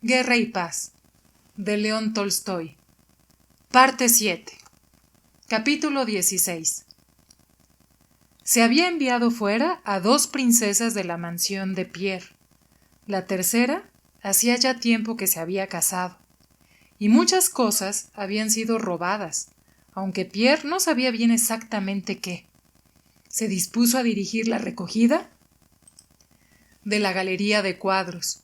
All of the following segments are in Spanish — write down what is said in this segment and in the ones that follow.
Guerra y paz, de León Tolstoy. Parte 7. Capítulo 16. Se había enviado fuera a 2 princesas de la mansión de Pierre. La tercera hacía ya tiempo que se había casado, y muchas cosas habían sido robadas, aunque Pierre no sabía bien exactamente qué. Se dispuso a dirigir la recogida de la galería de cuadros,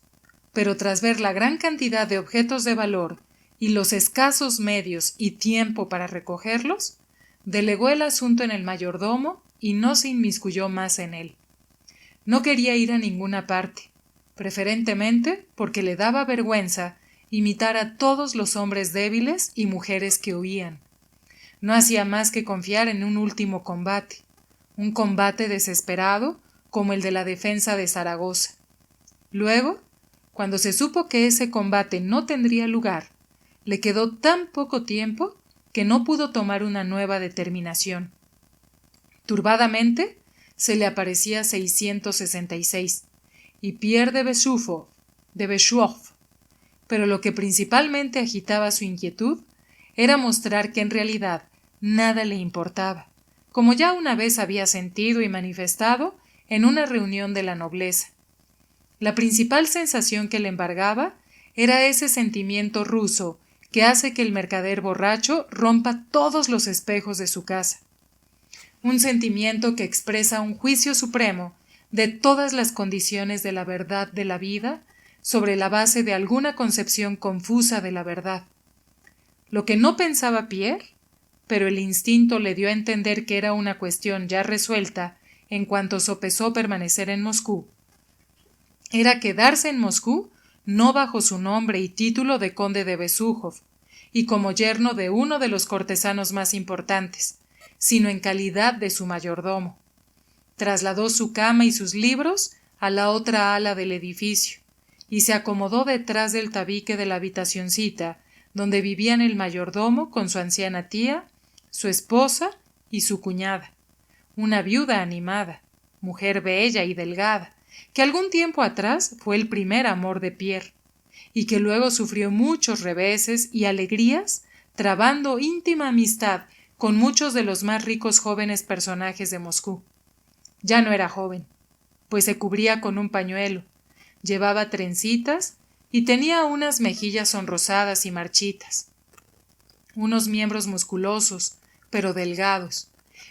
pero tras ver la gran cantidad de objetos de valor y los escasos medios y tiempo para recogerlos, delegó el asunto en el mayordomo y no se inmiscuyó más en él. No quería ir a ninguna parte, preferentemente porque le daba vergüenza imitar a todos los hombres débiles y mujeres que huían. No hacía más que confiar en un último combate, un combate desesperado como el de la defensa de Zaragoza. Luego, cuando se supo que ese combate no tendría lugar, le quedó tan poco tiempo que no pudo tomar una nueva determinación. Turbadamente se le aparecía 666 y Pierre de Bechouf, pero lo que principalmente agitaba su inquietud era mostrar que en realidad nada le importaba, como ya una vez había sentido y manifestado en una reunión de la nobleza. La principal sensación que le embargaba era ese sentimiento ruso que hace que el mercader borracho rompa todos los espejos de su casa. Un sentimiento que expresa un juicio supremo de todas las condiciones de la verdad de la vida sobre la base de alguna concepción confusa de la verdad. Lo que no pensaba Pierre, pero el instinto le dio a entender que era una cuestión ya resuelta en cuanto sopesó permanecer en Moscú, era quedarse en Moscú no bajo su nombre y título de conde de Besukhov y como yerno de uno de los cortesanos más importantes, sino en calidad de su mayordomo. Trasladó su cama y sus libros a la otra ala del edificio y se acomodó detrás del tabique de la habitacioncita donde vivían el mayordomo con su anciana tía, su esposa y su cuñada, una viuda animada, mujer bella y delgada, que algún tiempo atrás fue el primer amor de Pierre, y que luego sufrió muchos reveses y alegrías, trabando íntima amistad con muchos de los más ricos jóvenes personajes de Moscú. Ya no era joven, pues se cubría con un pañuelo, llevaba trencitas y tenía unas mejillas sonrosadas y marchitas, unos miembros musculosos, pero delgados,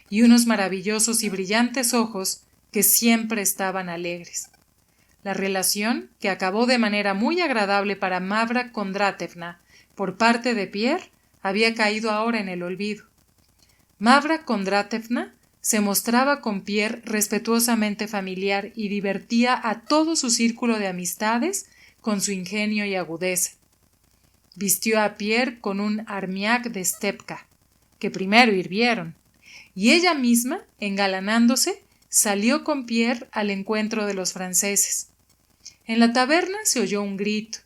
y unos maravillosos y brillantes ojos que siempre estaban alegres. La relación, que acabó de manera muy agradable para Mavra Kondratevna por parte de Pierre, había caído ahora en el olvido. Mavra Kondratevna se mostraba con Pierre respetuosamente familiar y divertía a todo su círculo de amistades con su ingenio y agudeza. Vistió a Pierre con un armiac de Stepka, que primero hirvieron, y ella misma, engalanándose, salió con Pierre al encuentro de los franceses. En la taberna se oyó un grito,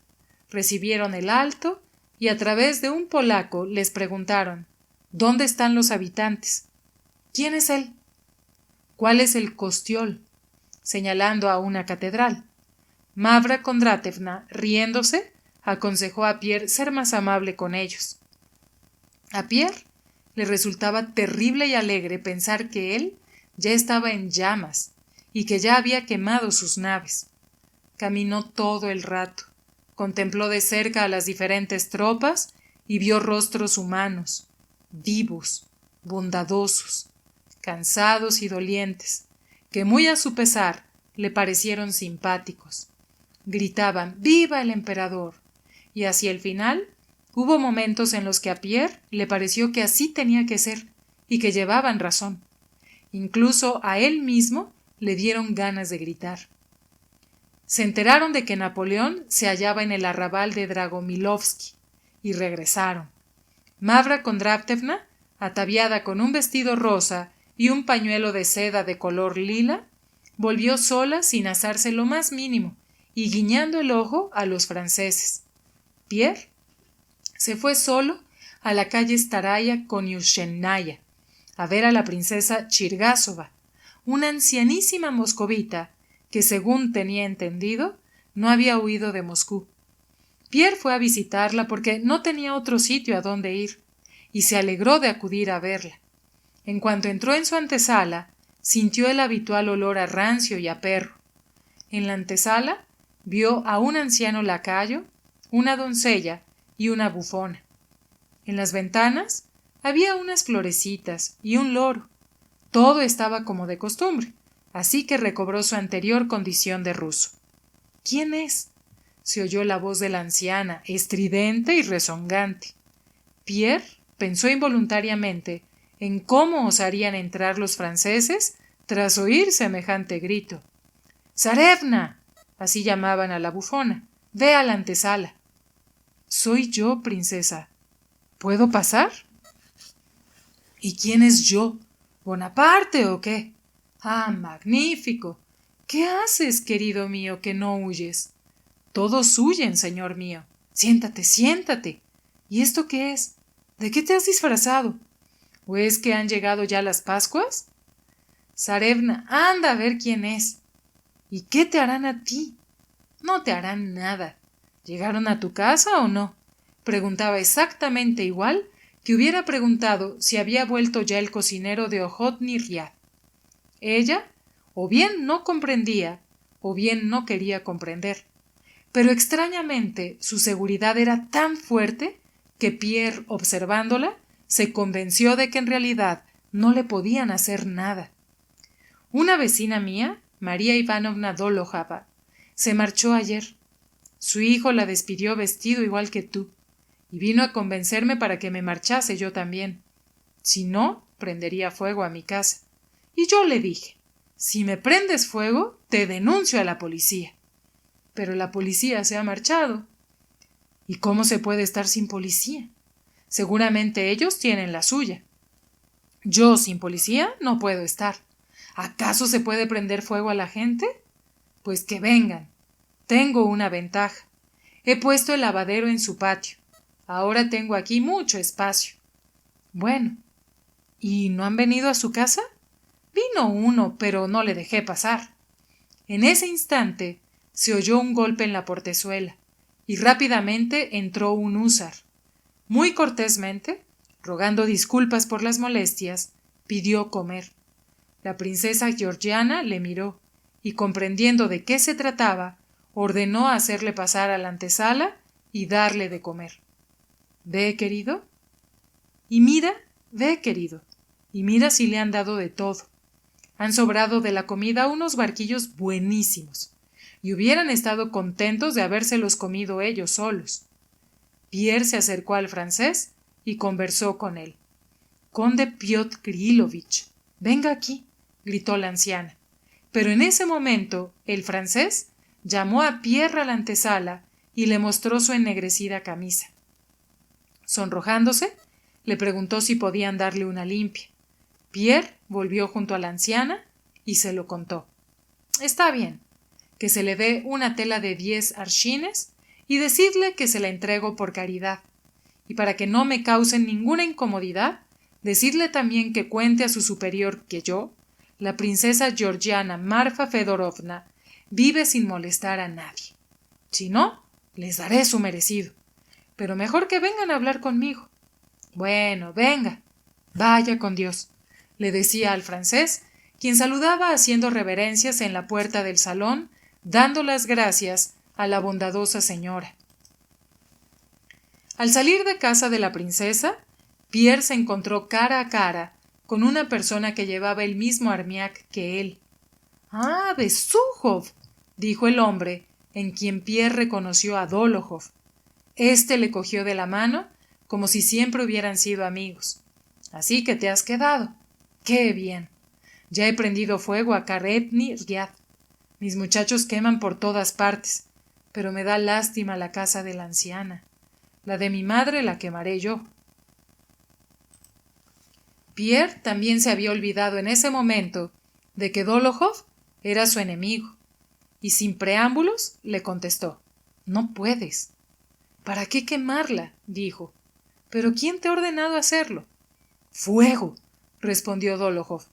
recibieron el alto y a través de un polaco les preguntaron: ¿dónde están los habitantes? ¿Quién es él? ¿Cuál es el kostiol? Señalando a una catedral. Mavra Kondratevna, riéndose, aconsejó a Pierre ser más amable con ellos. A Pierre le resultaba terrible y alegre pensar que él ya estaba en llamas y que ya había quemado sus naves. Caminó todo el rato, contempló de cerca a las diferentes tropas y vio rostros humanos, vivos, bondadosos, cansados y dolientes, que muy a su pesar le parecieron simpáticos. Gritaban «¡Viva el emperador!» y hacia el final hubo momentos en los que a Pierre le pareció que así tenía que ser y que llevaban razón. Incluso a él mismo le dieron ganas de gritar. Se enteraron de que Napoleón se hallaba en el arrabal de Dragomilovsky y regresaron. Mavra Kondratevna, ataviada con un vestido rosa y un pañuelo de seda de color lila, volvió sola sin asarse lo más mínimo y guiñando el ojo a los franceses. Pierre se fue solo a la calle Staraya Koniushennaya a ver a la princesa Chirgásova, una ancianísima moscovita que, según tenía entendido, no había huido de Moscú. Pierre fue a visitarla porque no tenía otro sitio a donde ir, y se alegró de acudir a verla. En cuanto entró en su antesala, sintió el habitual olor a rancio y a perro. En la antesala vio a un anciano lacayo, una doncella y una bufona. En las ventanas había unas florecitas y un loro. Todo estaba como de costumbre, así que recobró su anterior condición de ruso. ¿Quién es? Se oyó la voz de la anciana, estridente y rezongante. Pierre pensó involuntariamente en cómo osarían entrar los franceses tras oír semejante grito. «¡Zarevna!», así llamaban a la bufona. «Ve a la antesala». «Soy yo, princesa. ¿Puedo pasar?» «¿Y quién es yo? ¿Bonaparte o qué?» «¡Ah, magnífico! ¿Qué haces, querido mío, que no huyes?» «Todos huyen, señor mío. Siéntate, siéntate. ¿Y esto qué es? ¿De qué te has disfrazado? ¿O es que han llegado ya las Pascuas?» «Zarevna, anda a ver quién es». «¿Y qué te harán a ti?» «No te harán nada. ¿Llegaron a tu casa o no?» Preguntaba exactamente igual que hubiera preguntado si había vuelto ya el cocinero de Ochotny Riad. Ella o bien no comprendía o bien no quería comprender. Pero extrañamente su seguridad era tan fuerte que Pierre, observándola, se convenció de que en realidad no le podían hacer nada. Una vecina mía, María Ivanovna Dolohava, se marchó ayer. Su hijo la despidió vestido igual que tú, y vino a convencerme para que me marchase yo también. Si no, prendería fuego a mi casa. Y yo le dije, si me prendes fuego, te denuncio a la policía. Pero la policía se ha marchado. ¿Y cómo se puede estar sin policía? Seguramente ellos tienen la suya. Yo sin policía no puedo estar. ¿Acaso se puede prender fuego a la gente? Pues que vengan. Tengo una ventaja. He puesto el lavadero en su patio. Ahora tengo aquí mucho espacio. Bueno, ¿y no han venido a su casa? Vino uno, pero no le dejé pasar. En ese instante se oyó un golpe en la portezuela y rápidamente entró un húsar. Muy cortésmente, rogando disculpas por las molestias, pidió comer. La princesa Georgiana le miró y, comprendiendo de qué se trataba, ordenó hacerle pasar a la antesala y darle de comer. «¿Ve, querido?» «Y mira, ve, querido, y mira si le han dado de todo. Han sobrado de la comida unos barquillos buenísimos, y hubieran estado contentos de habérselos comido ellos solos». Pierre se acercó al francés y conversó con él. «Conde Piotr Kirílovich, venga aquí», gritó la anciana. Pero en ese momento el francés llamó a Pierre a la antesala y le mostró su ennegrecida camisa. Sonrojándose, le preguntó si podían darle una limpia. Pierre volvió junto a la anciana y se lo contó. «Está bien, que se le dé una tela de 10 arshines y decidle que se la entrego por caridad. Y para que no me causen ninguna incomodidad, decidle también que cuente a su superior que yo, la princesa Georgiana Marfa Fedorovna, vive sin molestar a nadie. Si no, les daré su merecido. Pero mejor que vengan a hablar conmigo». «Bueno, venga. Vaya con Dios», le decía al francés, quien saludaba haciendo reverencias en la puerta del salón, dando las gracias a la bondadosa señora. Al salir de casa de la princesa, Pierre se encontró cara a cara con una persona que llevaba el mismo armiac que él. «¡Ah, Besújov!», dijo el hombre, en quien Pierre reconoció a Dólokhov. Este le cogió de la mano como si siempre hubieran sido amigos. «Así que te has quedado. ¡Qué bien! Ya he prendido fuego a Karetny Ryad. Mis muchachos queman por todas partes, pero me da lástima la casa de la anciana. La de mi madre la quemaré yo». Pierre también se había olvidado en ese momento de que Dólokhov era su enemigo, y sin preámbulos le contestó: «No puedes». «¿Para qué quemarla?», dijo. «¿Pero quién te ha ordenado hacerlo?». «¡Fuego!», respondió Dólokhov.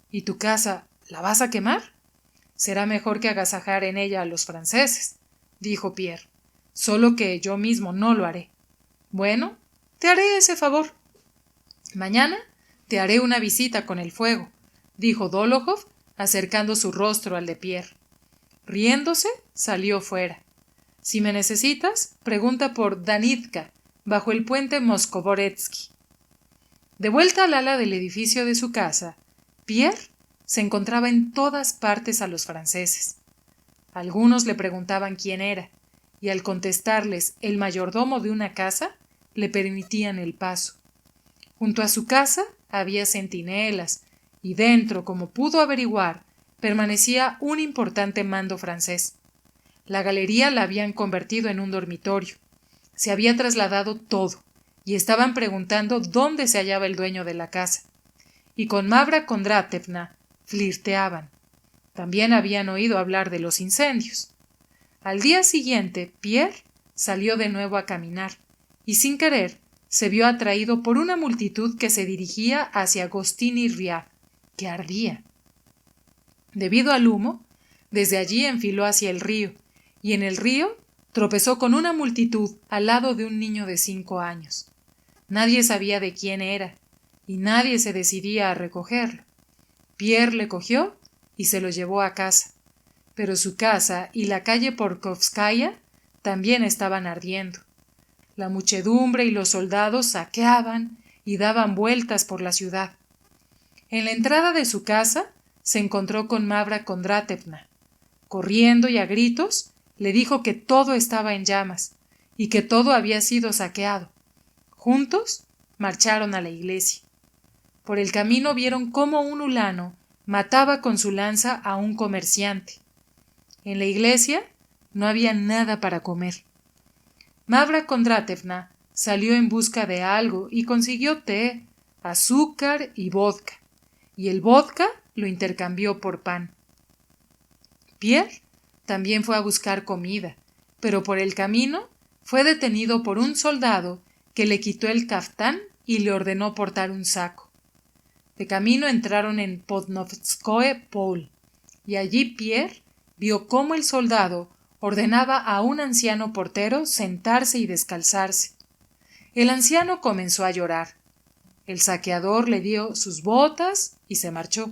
«¿Y tu casa la vas a quemar?». «Será mejor que agasajar en ella a los franceses», dijo Pierre. «Solo que yo mismo no lo haré». «Bueno, te haré ese favor». «Mañana te haré una visita con el fuego», dijo Dólokhov, acercando su rostro al de Pierre. Riéndose, salió fuera. «Si me necesitas, pregunta por Danitka, bajo el puente Moskovoretsky». De vuelta al ala del edificio de su casa, Pierre se encontraba en todas partes a los franceses. Algunos le preguntaban quién era, y al contestarles el mayordomo de una casa, le permitían el paso. Junto a su casa había centinelas, y dentro, como pudo averiguar, permanecía un importante mando francés. La galería la habían convertido en un dormitorio. Se había trasladado todo, y estaban preguntando dónde se hallaba el dueño de la casa. Y con Mavra Kondratevna flirteaban. También habían oído hablar de los incendios. Al día siguiente, Pierre salió de nuevo a caminar, y sin querer se vio atraído por una multitud que se dirigía hacia Gostiny Ryad, que ardía. Debido al humo, desde allí enfiló hacia el río, y en el río tropezó con una multitud al lado de un niño de 5 años. Nadie sabía de quién era, y nadie se decidía a recogerlo. Pierre le cogió y se lo llevó a casa, pero su casa y la calle Pokrovskaya también estaban ardiendo. La muchedumbre y los soldados saqueaban y daban vueltas por la ciudad. En la entrada de su casa se encontró con Mavra Kondratevna. Corriendo y a gritos, le dijo que todo estaba en llamas y que todo había sido saqueado. Juntos marcharon a la iglesia. Por el camino vieron cómo un hulano mataba con su lanza a un comerciante. En la iglesia no había nada para comer. Mavra Kondratevna salió en busca de algo y consiguió té, azúcar y vodka, y el vodka lo intercambió por pan. Pierre también fue a buscar comida, pero por el camino fue detenido por un soldado que le quitó el caftán y le ordenó portar un saco. De camino entraron en Podnovskoe Pol, y allí Pierre vio cómo el soldado ordenaba a un anciano portero sentarse y descalzarse. El anciano comenzó a llorar. El saqueador le dio sus botas y se marchó.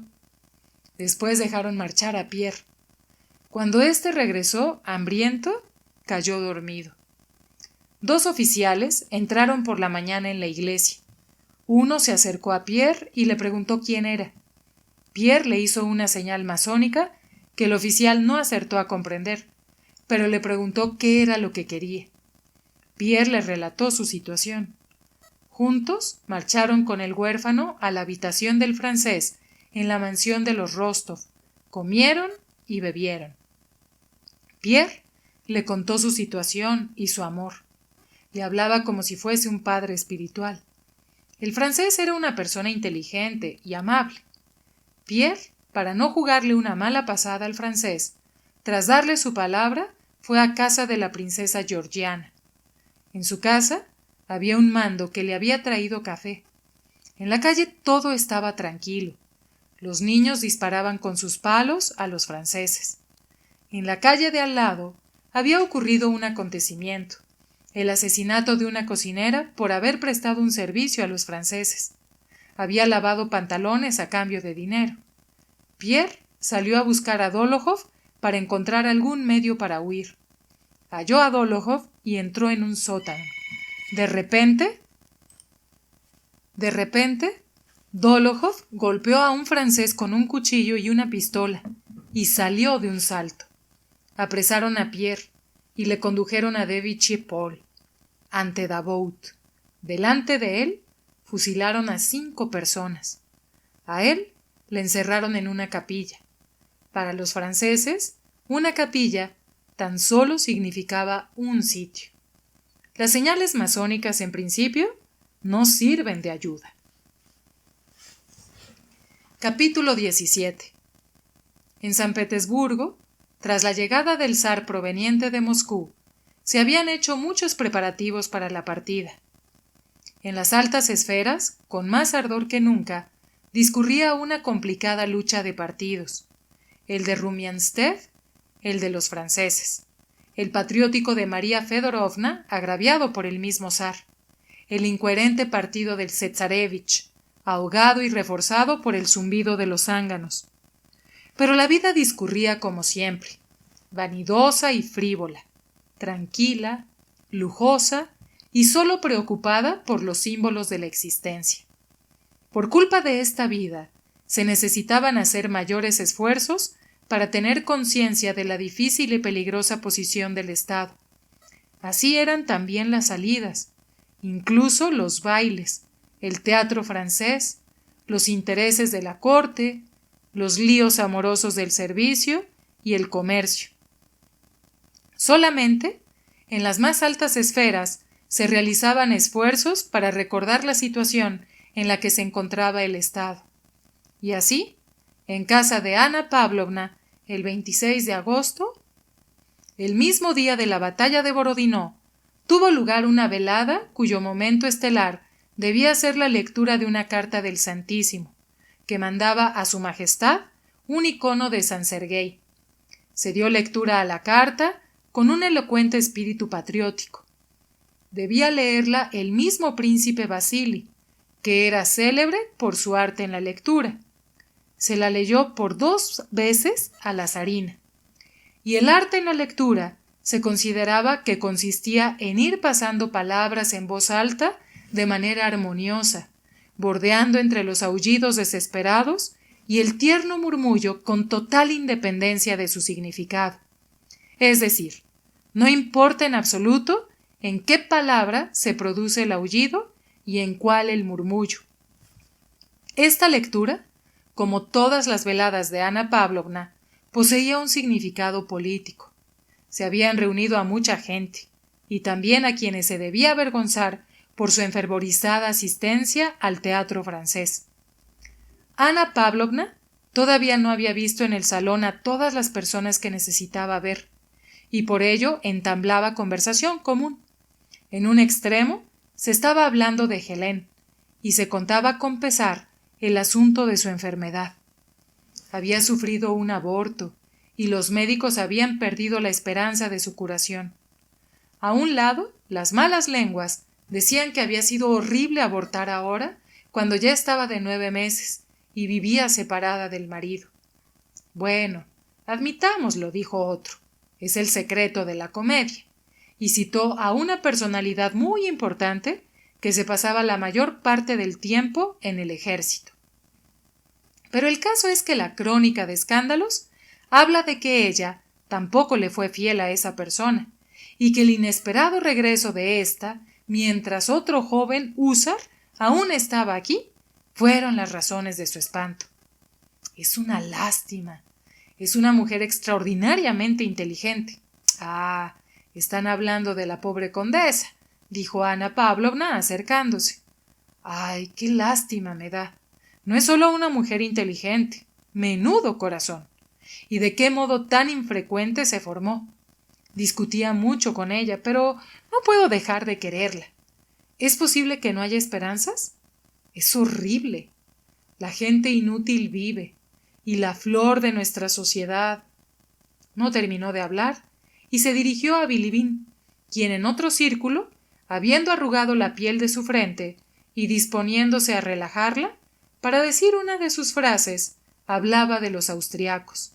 Después dejaron marchar a Pierre. Cuando éste regresó, hambriento, cayó dormido. 2 oficiales entraron por la mañana en la iglesia. Uno se acercó a Pierre y le preguntó quién era. Pierre le hizo una señal masónica que el oficial no acertó a comprender, pero le preguntó qué era lo que quería. Pierre le relató su situación. Juntos marcharon con el huérfano a la habitación del francés en la mansión de los Rostov, comieron y bebieron. Pierre le contó su situación y su amor. Le hablaba como si fuese un padre espiritual. El francés era una persona inteligente y amable. Pierre, para no jugarle una mala pasada al francés, tras darle su palabra, fue a casa de la princesa Georgiana. En su casa había un mando que le había traído café. En la calle todo estaba tranquilo. Los niños disparaban con sus palos a los franceses. En la calle de al lado había ocurrido un acontecimiento: el asesinato de una cocinera por haber prestado un servicio a los franceses. Había lavado pantalones a cambio de dinero. Pierre salió a buscar a Dólokhov para encontrar algún medio para huir. Halló a Dólokhov y entró en un sótano. De repente, Dólokhov golpeó a un francés con un cuchillo y una pistola y salió de un salto. Apresaron a Pierre y le condujeron a de Vichy-Paul, ante Davout. Delante de él fusilaron a 5 personas. A él le encerraron en una capilla. Para los franceses, una capilla tan solo significaba un sitio. Las señales masónicas, en principio, no sirven de ayuda. Capítulo 17. En San Petersburgo, tras la llegada del zar proveniente de Moscú, se habían hecho muchos preparativos para la partida. En las altas esferas, con más ardor que nunca, discurría una complicada lucha de partidos: el de Rumianstev, el de los franceses, el patriótico de María Fedorovna, agraviado por el mismo zar, el incoherente partido del Cesarevich, ahogado y reforzado por el zumbido de los zánganos. Pero la vida discurría como siempre, vanidosa y frívola, tranquila, lujosa y solo preocupada por los símbolos de la existencia. Por culpa de esta vida, se necesitaban hacer mayores esfuerzos para tener conciencia de la difícil y peligrosa posición del Estado. Así eran también las salidas, incluso los bailes, el teatro francés, los intereses de la corte, los líos amorosos del servicio y el comercio. Solamente, en las más altas esferas, se realizaban esfuerzos para recordar la situación en la que se encontraba el Estado. Y así, en casa de Ana Pavlovna, el 26 de agosto, el mismo día de la batalla de Borodino, tuvo lugar una velada cuyo momento estelar debía ser la lectura de una carta del Santísimo, que mandaba a su Majestad un icono de San Serguei. Se dio lectura a la carta con un elocuente espíritu patriótico. Debía leerla el mismo príncipe Vasili, que era célebre por su arte en la lectura. Se la leyó por 2 veces a la zarina. Y el arte en la lectura se consideraba que consistía en ir pasando palabras en voz alta de manera armoniosa, bordeando entre los aullidos desesperados y el tierno murmullo con total independencia de su significado. Es decir, no importa en absoluto en qué palabra se produce el aullido y en cuál el murmullo. Esta lectura, como todas las veladas de Ana Pavlovna, poseía un significado político. Se habían reunido a mucha gente, y también a quienes se debía avergonzar por su enfervorizada asistencia al teatro francés. Ana Pavlovna todavía no había visto en el salón a todas las personas que necesitaba ver, y por ello entablaba conversación común. En un extremo se estaba hablando de Helene, y se contaba con pesar el asunto de su enfermedad. Había sufrido un aborto, y los médicos habían perdido la esperanza de su curación. A un lado, las malas lenguas decían que había sido horrible abortar ahora, cuando ya estaba de 9 meses y vivía separada del marido. Bueno, admitámoslo, dijo otro, es el secreto de la comedia, y citó a una personalidad muy importante que se pasaba la mayor parte del tiempo en el ejército. Pero el caso es que la crónica de escándalos habla de que ella tampoco le fue fiel a esa persona, y que el inesperado regreso de ésta, mientras otro joven húsar aún estaba aquí, fueron las razones de su espanto. Es una lástima. Es una mujer extraordinariamente inteligente. Ah, están hablando de la pobre condesa, dijo Ana Pavlovna acercándose. Ay, qué lástima me da. No es solo una mujer inteligente, menudo corazón. ¿Y de qué modo tan infrecuente se formó? Discutía mucho con ella, pero no puedo dejar de quererla. ¿Es posible que no haya esperanzas? Es horrible. La gente inútil vive, y la flor de nuestra sociedad. No terminó de hablar, y se dirigió a Bilibín, quien en otro círculo, habiendo arrugado la piel de su frente y disponiéndose a relajarla, para decir una de sus frases, hablaba de los austriacos.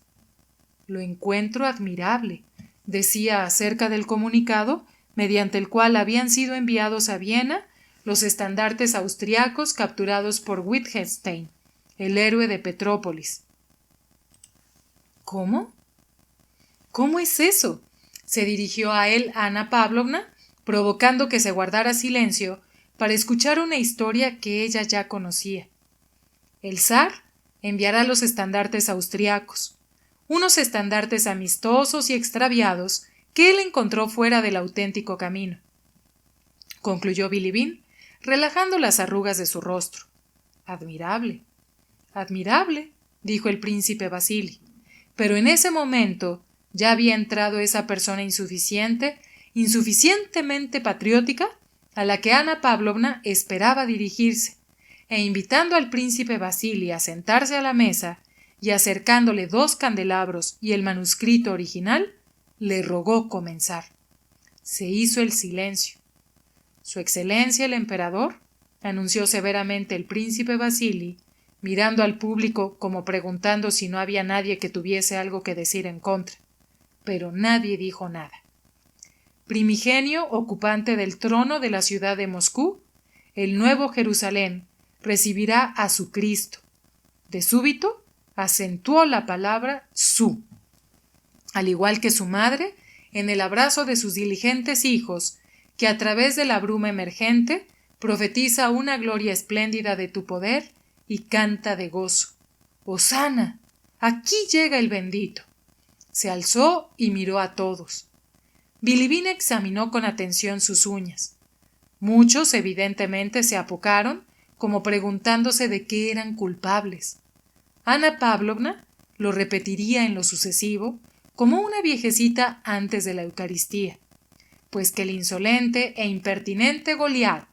Lo encuentro admirable, decía acerca del comunicado mediante el cual habían sido enviados a Viena los estandartes austriacos capturados por Wittgenstein, el héroe de Petrópolis. ¿Cómo? ¿Cómo es eso? Se dirigió a él Ana Pavlovna, provocando que se guardara silencio para escuchar una historia que ella ya conocía. El zar enviará los estandartes austriacos, unos estandartes amistosos y extraviados que él encontró fuera del auténtico camino, concluyó Bilibín, relajando las arrugas de su rostro. Admirable, admirable, dijo el príncipe Vasili, pero en ese momento ya había entrado esa persona insuficientemente patriótica a la que Ana Pavlovna esperaba dirigirse, e invitando al príncipe Vasili a sentarse a la mesa y acercándole 2 candelabros y el manuscrito original, le rogó comenzar. Se hizo el silencio. Su excelencia el emperador, anunció severamente el príncipe Vasili, mirando al público como preguntando si no había nadie que tuviese algo que decir en contra. Pero nadie dijo nada. Primigenio ocupante del trono de la ciudad de Moscú, el nuevo Jerusalén recibirá a su Cristo. De súbito, acentuó la palabra su. Al igual que su madre, en el abrazo de sus diligentes hijos, que a través de la bruma emergente profetiza una gloria espléndida de tu poder y canta de gozo. ¡Hosana! ¡Aquí llega el bendito! Se alzó y miró a todos. Bilibín examinó con atención sus uñas. Muchos, evidentemente, se apocaron, como preguntándose de qué eran culpables. Ana Pavlovna lo repetiría en lo sucesivo, como una viejecita antes de la Eucaristía, pues que el insolente e impertinente Goliat,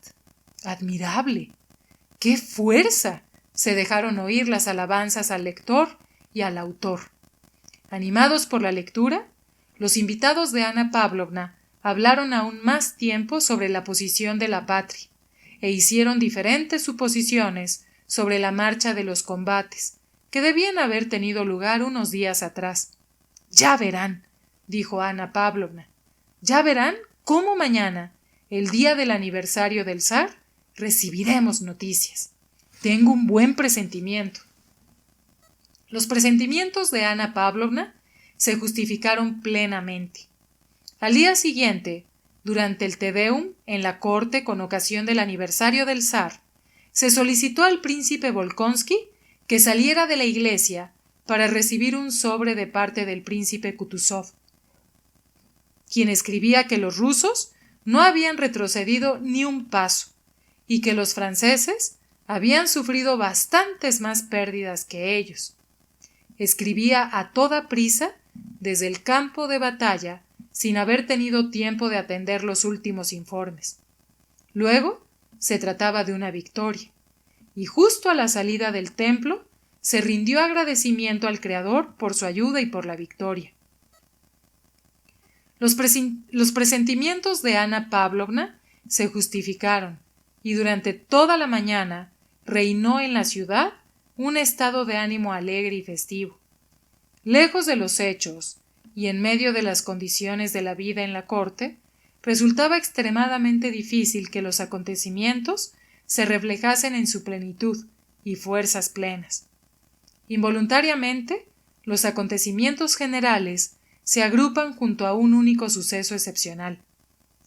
admirable, ¡qué fuerza!, se dejaron oír las alabanzas al lector y al autor. Animados por la lectura, los invitados de Ana Pavlovna hablaron aún más tiempo sobre la posición de la patria e hicieron diferentes suposiciones sobre la marcha de los combates, que debían haber tenido lugar unos días atrás. «Ya verán», dijo Ana Pavlovna, «ya verán cómo mañana, el día del aniversario del zar, recibiremos noticias. Tengo un buen presentimiento». Los presentimientos de Ana Pavlovna se justificaron plenamente. Al día siguiente, durante el Te Deum en la corte con ocasión del aniversario del zar, se solicitó al príncipe Volkonsky que saliera de la iglesia para recibir un sobre de parte del príncipe Kutuzov, quien escribía que los rusos no habían retrocedido ni un paso y que los franceses habían sufrido bastantes más pérdidas que ellos. Escribía a toda prisa desde el campo de batalla sin haber tenido tiempo de atender los últimos informes. Luego se trataba de una victoria, y justo a la salida del templo se rindió agradecimiento al Creador por su ayuda y por la victoria. Los presentimientos de Ana Pavlovna se justificaron, y durante toda la mañana reinó en la ciudad un estado de ánimo alegre y festivo. Lejos de los hechos, y en medio de las condiciones de la vida en la corte, resultaba extremadamente difícil que los acontecimientos se reflejasen en su plenitud y fuerzas plenas. Involuntariamente, los acontecimientos generales se agrupan junto a un único suceso excepcional.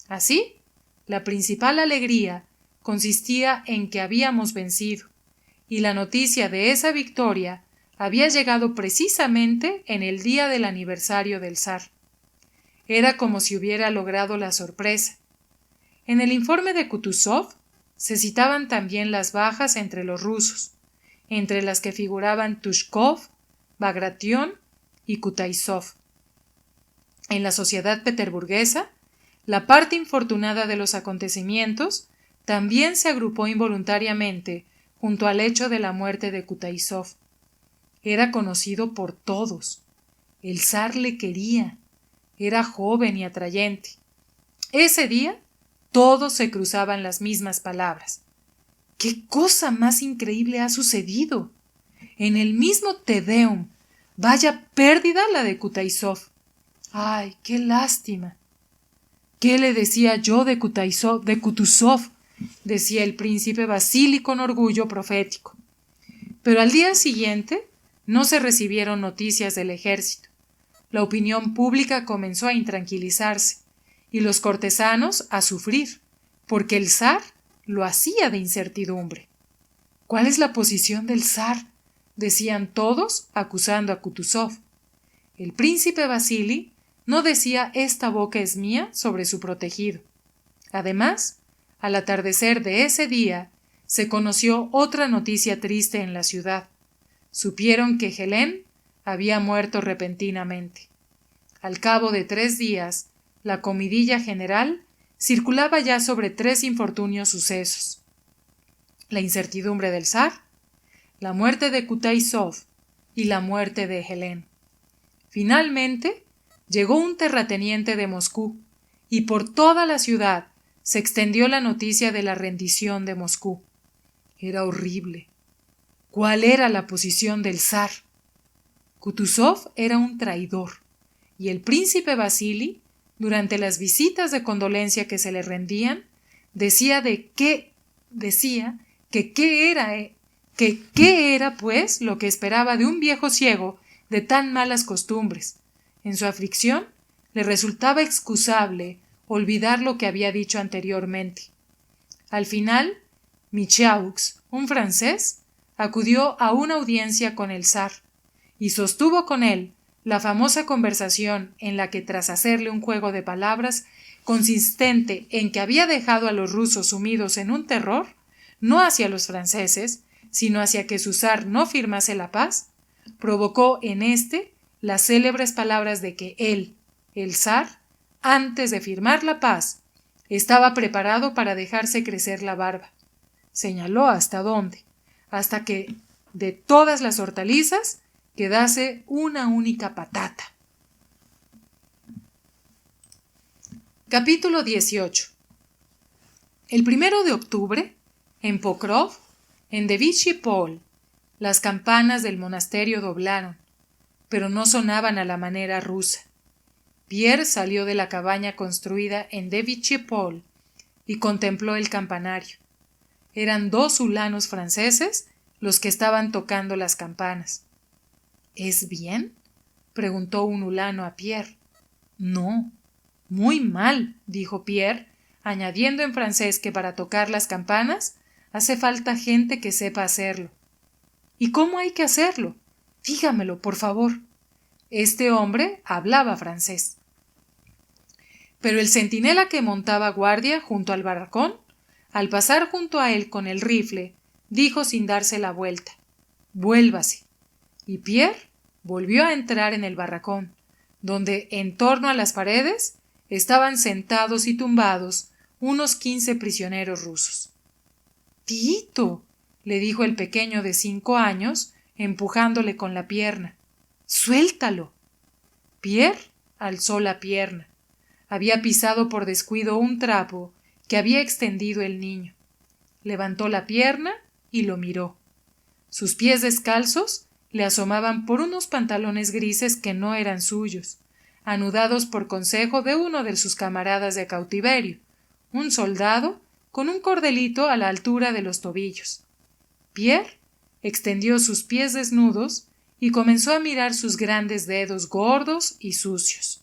Así, la principal alegría consistía en que habíamos vencido, y la noticia de esa victoria había llegado precisamente en el día del aniversario del zar. Era como si hubiera logrado la sorpresa. En el informe de Kutuzov se citaban también las bajas entre los rusos, entre las que figuraban Tushkov, Bagration y Kutaisov. En la sociedad peterburguesa, la parte infortunada de los acontecimientos también se agrupó involuntariamente junto al hecho de la muerte de Kutaisov. Era conocido por todos. El zar le quería. Era joven y atrayente. Ese día todos se cruzaban las mismas palabras. ¿Qué cosa más increíble ha sucedido? en el mismo Te Deum. Vaya pérdida la de Kutaisov. ¡Ay, qué lástima! ¿Qué le decía yo de Kutuzov? Decía el príncipe Vasili con orgullo profético. Pero al día siguiente no se recibieron noticias del ejército. La opinión pública comenzó a intranquilizarse y los cortesanos a sufrir, porque el zar lo hacía de incertidumbre. ¿Cuál es la posición del zar?, decían todos, acusando a Kutuzov. El príncipe Vasili no decía «esta boca es mía» sobre su protegido. Además, al atardecer de ese día, se conoció otra noticia triste en la ciudad. Supieron que Helene había muerto repentinamente. Al cabo de 3 días, la comidilla general circulaba ya sobre 3 infortunios sucesos: la incertidumbre del zar, la muerte de Kutaisov y la muerte de Helene. Finalmente, llegó un terrateniente de Moscú y por toda la ciudad se extendió la noticia de la rendición de Moscú. Era horrible. ¿Cuál era la posición del zar? Kutuzov era un traidor, y el príncipe Vasili, durante las visitas de condolencia que se le rendían, decía qué era, pues, lo que esperaba de un viejo ciego de tan malas costumbres. En su aflicción, le resultaba excusable olvidar lo que había dicho anteriormente. Al final, Michaux, un francés, acudió a una audiencia con el zar y sostuvo con él la famosa conversación en la que, tras hacerle un juego de palabras consistente en que había dejado a los rusos sumidos en un terror, no hacia los franceses, sino hacia que su zar no firmase la paz, provocó en éste las célebres palabras de que él, el zar, antes de firmar la paz, estaba preparado para dejarse crecer la barba. Señaló hasta dónde, hasta que de todas las hortalizas quedase una única patata. Capítulo 18. El 1 de octubre, en Pokrov, en Devichye Pol, las campanas del monasterio doblaron, pero no sonaban a la manera rusa. Pierre salió de la cabaña construida en Devichye Pol y contempló el campanario. Eran 2 ulanos franceses los que estaban tocando las campanas. ¿Es bien?, preguntó un ulano a Pierre. No, muy mal, dijo Pierre, añadiendo en francés que para tocar las campanas hace falta gente que sepa hacerlo. ¿Y cómo hay que hacerlo? Dígamelo, por favor. Este hombre hablaba francés. Pero el centinela que montaba guardia junto al barracón, al pasar junto a él con el rifle, dijo sin darse la vuelta: «Vuélvase». Y Pierre volvió a entrar en el barracón, donde, en torno a las paredes, estaban sentados y tumbados unos 15 prisioneros rusos. «Tito», le dijo el pequeño de 5 años, empujándole con la pierna. «Suéltalo». Pierre alzó la pierna. Había pisado por descuido un trapo que había extendido el niño. Levantó la pierna y lo miró. Sus pies descalzos le asomaban por unos pantalones grises que no eran suyos, anudados por consejo de uno de sus camaradas de cautiverio, un soldado con un cordelito a la altura de los tobillos. Pierre extendió sus pies desnudos y comenzó a mirar sus grandes dedos gordos y sucios.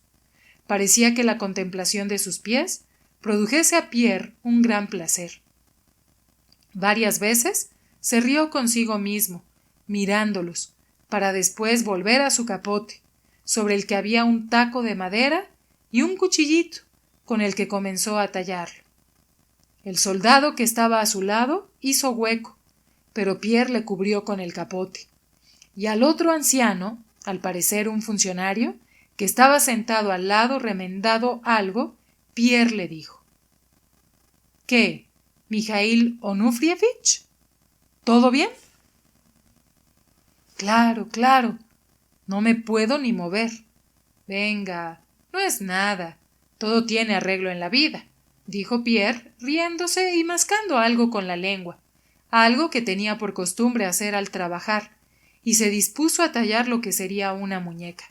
Parecía que la contemplación de sus pies produjese a Pierre un gran placer. Varias veces se rió consigo mismo, mirándolos, para después volver a su capote, sobre el que había un taco de madera y un cuchillito, con el que comenzó a tallarlo. El soldado que estaba a su lado hizo hueco, pero Pierre le cubrió con el capote. Y al otro anciano, al parecer un funcionario, que estaba sentado al lado remendando algo, Pierre le dijo: «¿Qué, Mijail Onufrievich? ¿Todo bien?» «Claro, claro. No me puedo ni mover». «Venga, no es nada. Todo tiene arreglo en la vida», dijo Pierre, riéndose y mascando algo con la lengua, algo que tenía por costumbre hacer al trabajar, y se dispuso a tallar lo que sería una muñeca.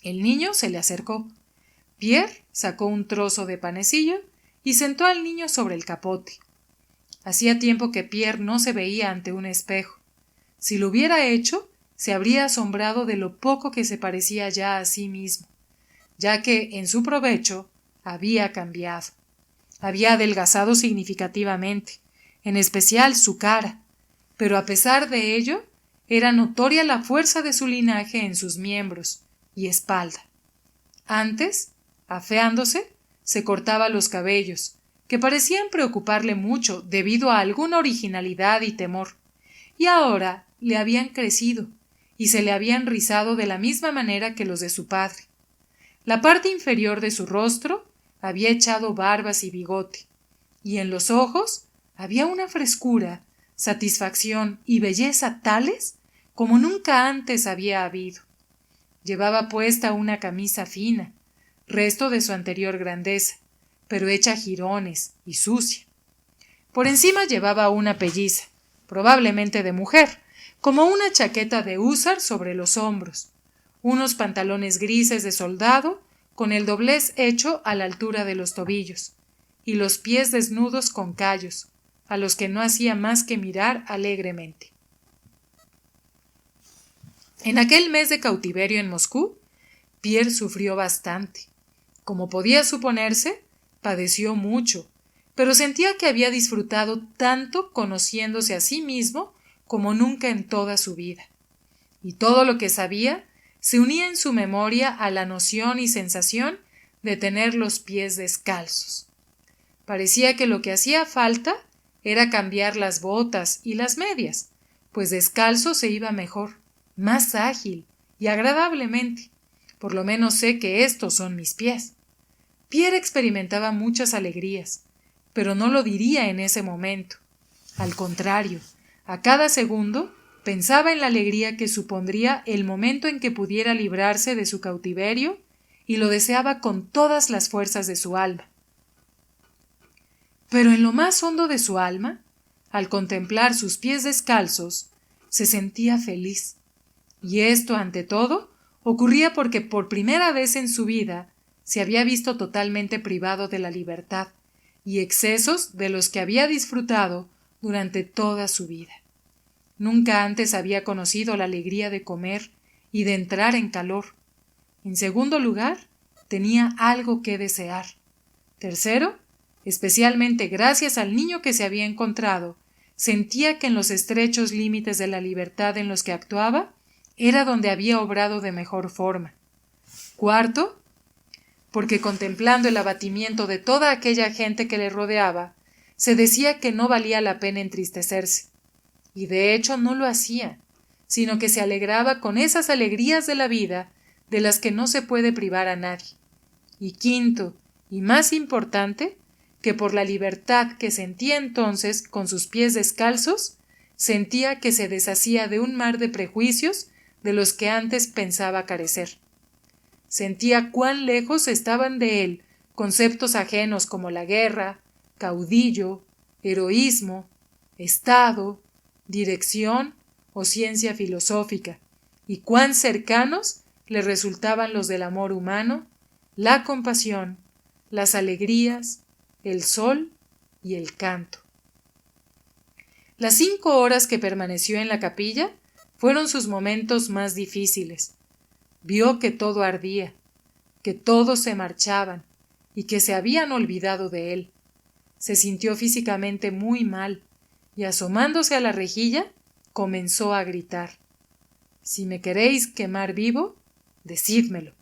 El niño se le acercó. Pierre sacó un trozo de panecillo y sentó al niño sobre el capote. Hacía tiempo que Pierre no se veía ante un espejo. Si lo hubiera hecho, se habría asombrado de lo poco que se parecía ya a sí mismo, ya que, en su provecho, había cambiado. Había adelgazado significativamente, en especial su cara, pero a pesar de ello, era notoria la fuerza de su linaje en sus miembros y espalda. Antes, afeándose, se cortaba los cabellos, que parecían preocuparle mucho debido a alguna originalidad y temor, y ahora le habían crecido y se le habían rizado de la misma manera que los de su padre. La parte inferior de su rostro había echado barbas y bigote, y en los ojos había una frescura, satisfacción y belleza tales como nunca antes había habido. Llevaba puesta una camisa fina, resto de su anterior grandeza, pero hecha jirones y sucia. Por encima llevaba una pelliza, probablemente de mujer, como una chaqueta de húsar sobre los hombros, unos pantalones grises de soldado con el doblez hecho a la altura de los tobillos, y los pies desnudos con callos, a los que no hacía más que mirar alegremente. En aquel mes de cautiverio en Moscú, Pierre sufrió bastante. Como podía suponerse, padeció mucho, pero sentía que había disfrutado tanto conociéndose a sí mismo como nunca en toda su vida. Y todo lo que sabía se unía en su memoria a la noción y sensación de tener los pies descalzos. Parecía que lo que hacía falta era cambiar las botas y las medias, pues descalzo se iba mejor, más ágil y agradablemente. Por lo menos sé que estos son mis pies. Pierre experimentaba muchas alegrías, pero no lo diría en ese momento. Al contrario, a cada segundo pensaba en la alegría que supondría el momento en que pudiera librarse de su cautiverio y lo deseaba con todas las fuerzas de su alma. Pero en lo más hondo de su alma, al contemplar sus pies descalzos, se sentía feliz. Y esto, ante todo, ocurría porque por primera vez en su vida se había visto totalmente privado de la libertad y excesos de los que había disfrutado durante toda su vida. Nunca antes había conocido la alegría de comer y de entrar en calor. En segundo lugar, tenía algo que desear. Tercero, especialmente gracias al niño que se había encontrado, sentía que en los estrechos límites de la libertad en los que actuaba, era donde había obrado de mejor forma. Cuarto, porque contemplando el abatimiento de toda aquella gente que le rodeaba, se decía que no valía la pena entristecerse. Y de hecho no lo hacía, sino que se alegraba con esas alegrías de la vida de las que no se puede privar a nadie. Y quinto, y más importante, que por la libertad que sentía entonces con sus pies descalzos, sentía que se deshacía de un mar de prejuicios de los que antes pensaba carecer. Sentía cuán lejos estaban de él conceptos ajenos como la guerra, caudillo, heroísmo, estado, dirección o ciencia filosófica, y cuán cercanos le resultaban los del amor humano, la compasión, las alegrías, el sol y el canto. Las 5 horas que permaneció en la capilla fueron sus momentos más difíciles. Vio que todo ardía, que todos se marchaban y que se habían olvidado de él. Se sintió físicamente muy mal y, asomándose a la rejilla, comenzó a gritar: «Si me queréis quemar vivo, decídmelo,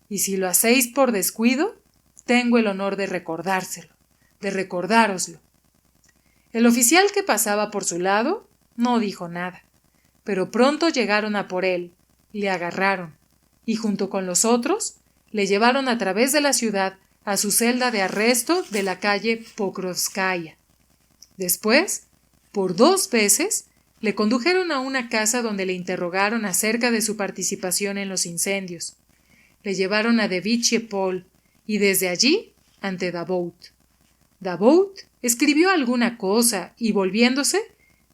y si lo hacéis por descuido, tengo el honor de recordároslo». El oficial que pasaba por su lado no dijo nada, pero pronto llegaron a por él, le agarraron, y junto con los otros, le llevaron a través de la ciudad a su celda de arresto de la calle Pokrovskaya. Después, por 2 veces, le condujeron a una casa donde le interrogaron acerca de su participación en los incendios. Le llevaron a Devichye Pol y desde allí ante Davout. Davout escribió alguna cosa y, volviéndose,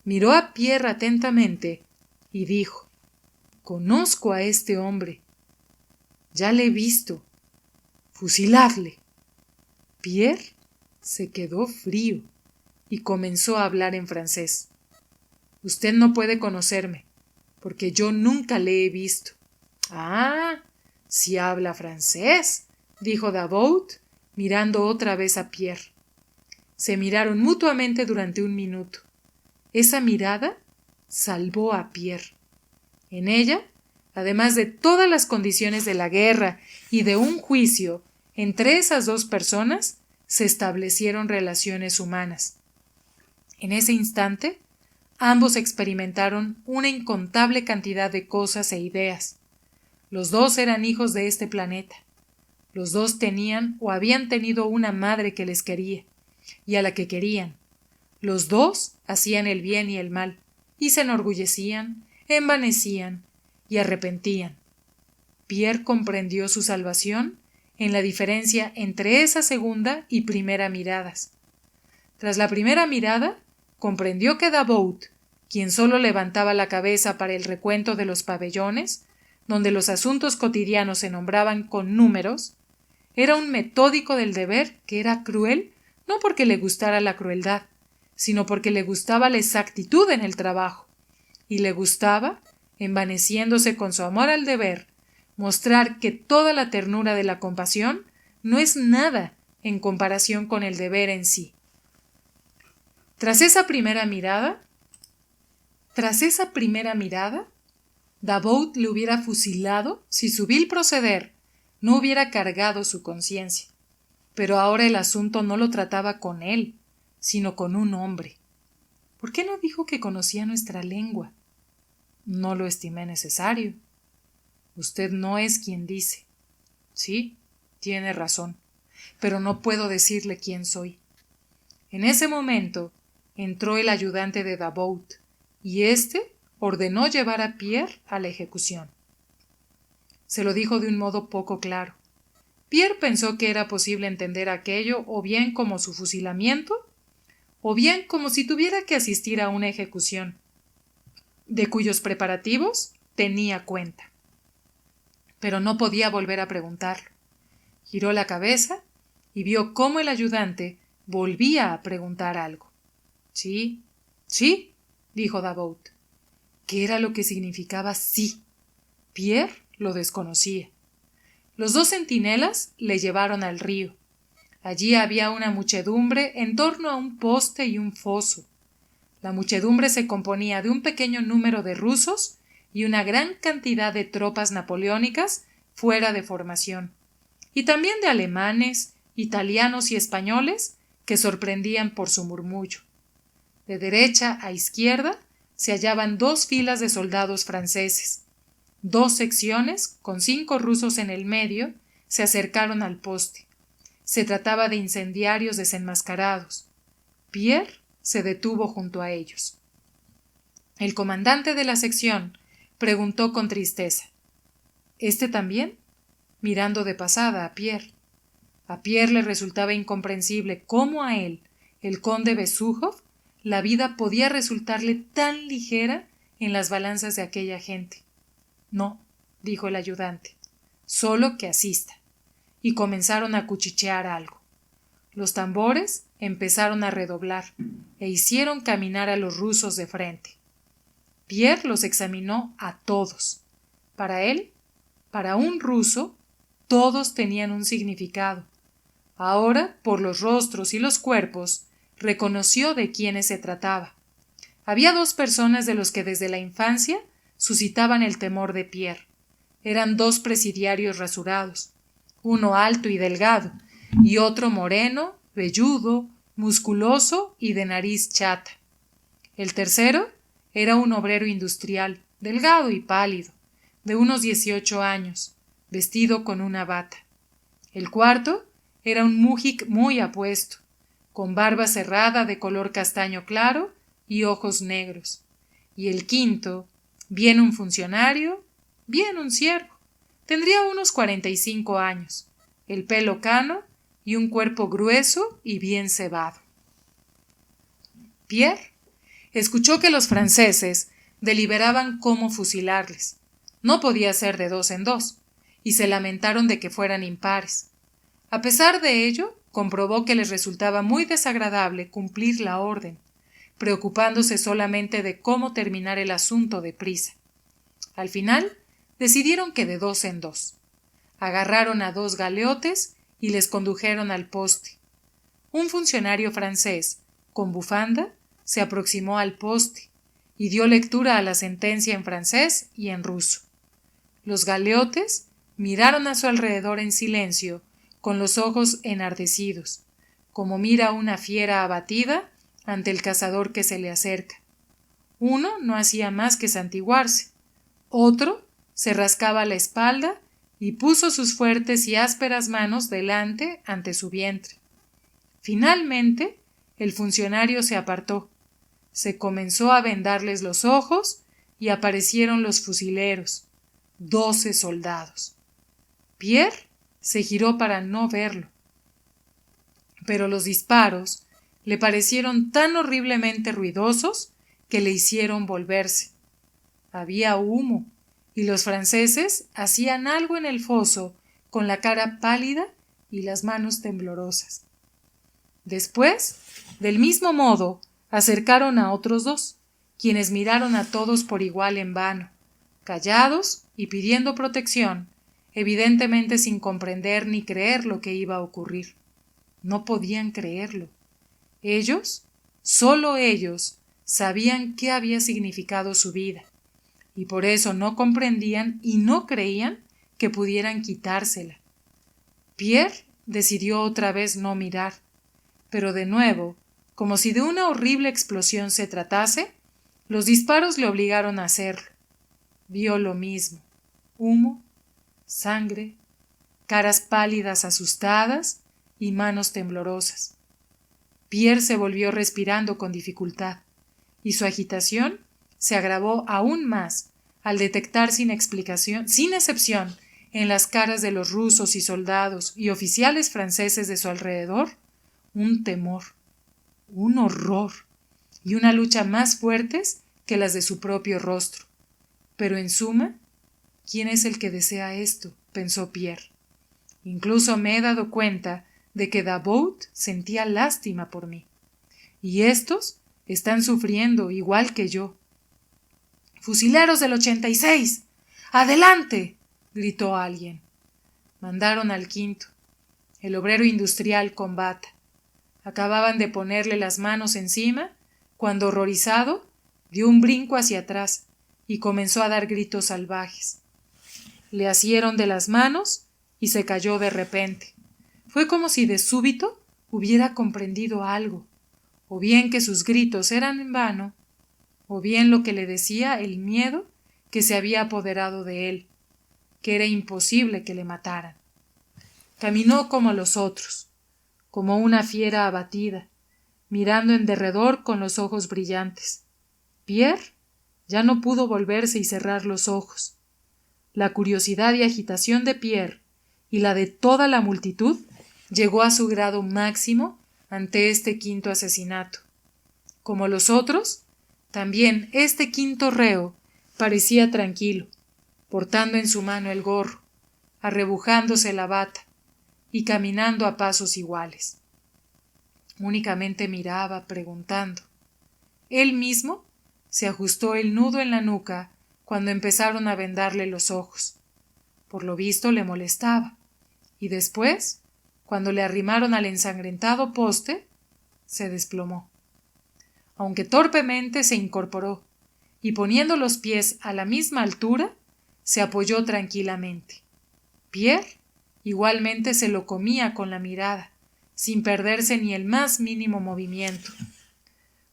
miró a Pierre atentamente y dijo: «Conozco a este hombre. Ya le he visto. Fusiladle». Pierre se quedó frío y comenzó a hablar en francés. «Usted no puede conocerme, porque yo nunca le he visto». «Ah, si habla francés», dijo Davout, mirando otra vez a Pierre. Se miraron mutuamente durante un minuto. Esa mirada salvó a Pierre. En ella, además de todas las condiciones de la guerra y de un juicio, entre esas dos personas se establecieron relaciones humanas. En ese instante, ambos experimentaron una incontable cantidad de cosas e ideas. Los dos eran hijos de este planeta. Los dos tenían o habían tenido una madre que les quería y a la que querían. Los dos hacían el bien y el mal, y se enorgullecían, envanecían y arrepentían. Pierre comprendió su salvación en la diferencia entre esa segunda y primera miradas. Tras la primera mirada, comprendió que Davout, quien solo levantaba la cabeza para el recuento de los pabellones, donde los asuntos cotidianos se nombraban con números, era un metódico del deber que era cruel no porque le gustara la crueldad, sino porque le gustaba la exactitud en el trabajo, y le gustaba, envaneciéndose con su amor al deber, mostrar que toda la ternura de la compasión no es nada en comparación con el deber en sí. Tras esa primera mirada, Davout le hubiera fusilado si su vil proceder no hubiera cargado su conciencia. Pero ahora el asunto no lo trataba con él, sino con un hombre. ¿Por qué no dijo que conocía nuestra lengua? No lo estimé necesario. Usted no es quien dice. Sí, tiene razón, pero no puedo decirle quién soy. En ese momento entró el ayudante de Davout, y éste ordenó llevar a Pierre a la ejecución. Se lo dijo de un modo poco claro. Pierre pensó que era posible entender aquello o bien como su fusilamiento, o bien como si tuviera que asistir a una ejecución, de cuyos preparativos tenía cuenta. Pero no podía volver a preguntarlo. Giró la cabeza y vio cómo el ayudante volvía a preguntar algo. «Sí, sí», dijo Davout. ¿Qué era lo que significaba sí? Pierre lo desconocía. Los dos centinelas le llevaron al río. Allí había una muchedumbre en torno a un poste y un foso. La muchedumbre se componía de un pequeño número de rusos y una gran cantidad de tropas napoleónicas fuera de formación, y también de alemanes, italianos y españoles que sorprendían por su murmullo. De derecha a izquierda se hallaban dos filas de soldados franceses. Dos secciones, con 5 rusos en el medio, se acercaron al poste. Se trataba de incendiarios desenmascarados. Pierre se detuvo junto a ellos. El comandante de la sección preguntó con tristeza: ¿Este también?, mirando de pasada a Pierre. A Pierre le resultaba incomprensible cómo a él, el conde Besújov, la vida podía resultarle tan ligera en las balanzas de aquella gente. «No», dijo el ayudante, «solo que asista». Y comenzaron a cuchichear algo. Los tambores empezaron a redoblar e hicieron caminar a los rusos de frente. Pierre los examinó a todos. Para él, para un ruso, todos tenían un significado. Ahora, por los rostros y los cuerpos, reconoció de quiénes se trataba. Había 2 personas de los que desde la infancia suscitaban el temor de Pierre. Eran 2 presidiarios rasurados, uno alto y delgado, y otro moreno, velludo, musculoso y de nariz chata. El tercero era un obrero industrial, delgado y pálido, de unos 18 años, vestido con una bata. El cuarto era un mújic muy apuesto, con barba cerrada de color castaño claro y ojos negros. Y el quinto, bien un funcionario, bien un siervo. Tendría unos 45 años, el pelo cano y un cuerpo grueso y bien cebado. Pierre escuchó que los franceses deliberaban cómo fusilarles. No podía ser de 2 en 2, y se lamentaron de que fueran impares. A pesar de ello, comprobó que les resultaba muy desagradable cumplir la orden, preocupándose solamente de cómo terminar el asunto deprisa. Al final, decidieron que de 2 en 2. Agarraron a 2 galeotes y les condujeron al poste. Un funcionario francés, con bufanda, se aproximó al poste y dio lectura a la sentencia en francés y en ruso. Los galeotes miraron a su alrededor en silencio, con los ojos enardecidos, como mira una fiera abatida ante el cazador que se le acerca. Uno no hacía más que santiguarse, otro se rascaba la espalda y puso sus fuertes y ásperas manos delante ante su vientre. Finalmente, el funcionario se apartó, se comenzó a vendarles los ojos y aparecieron los fusileros, 12 soldados. Pierre se giró para no verlo, pero los disparos le parecieron tan horriblemente ruidosos que le hicieron volverse. Había humo, y los franceses hacían algo en el foso con la cara pálida y las manos temblorosas. Después, del mismo modo, acercaron a otros 2, quienes miraron a todos por igual en vano, callados y pidiendo protección, evidentemente sin comprender ni creer lo que iba a ocurrir. No podían creerlo. Ellos, solo ellos, sabían qué había significado su vida, y por eso no comprendían y no creían que pudieran quitársela. Pierre decidió otra vez no mirar, pero de nuevo, como si de una horrible explosión se tratase, los disparos le obligaron a hacerlo. Vio lo mismo: humo, sangre, caras pálidas asustadas y manos temblorosas. Pierre se volvió respirando con dificultad, y su agitación se agravó aún más al detectar sin excepción, en las caras de los rusos y soldados y oficiales franceses de su alrededor, un temor, un horror y una lucha más fuertes que las de su propio rostro. Pero en suma, ¿quién es el que desea esto?, pensó Pierre. Incluso me he dado cuenta de que Davout sentía lástima por mí. Y estos están sufriendo igual que yo. ¡Fusileros del 86! ¡Adelante!, gritó alguien. Mandaron al quinto, el obrero industrial con bata. Acababan de ponerle las manos encima cuando, horrorizado, dio un brinco hacia atrás y comenzó a dar gritos salvajes. Le asieron de las manos y se cayó de repente. Fue como si de súbito hubiera comprendido algo, o bien que sus gritos eran en vano, o bien lo que le decía el miedo que se había apoderado de él, que era imposible que le mataran. Caminó como los otros, como una fiera abatida, mirando en derredor con los ojos brillantes. Pierre ya no pudo volverse y cerrar los ojos. La curiosidad y agitación de Pierre y la de toda la multitud llegó a su grado máximo ante este quinto asesinato. Como los otros, también este quinto reo parecía tranquilo, portando en su mano el gorro, arrebujándose la bata y caminando a pasos iguales. Únicamente miraba, preguntando. Él mismo se ajustó el nudo en la nuca cuando empezaron a vendarle los ojos. Por lo visto le molestaba, y después, cuando le arrimaron al ensangrentado poste, se desplomó. Aunque torpemente se incorporó, y poniendo los pies a la misma altura, se apoyó tranquilamente. Pierre igualmente se lo comía con la mirada, sin perderse ni el más mínimo movimiento.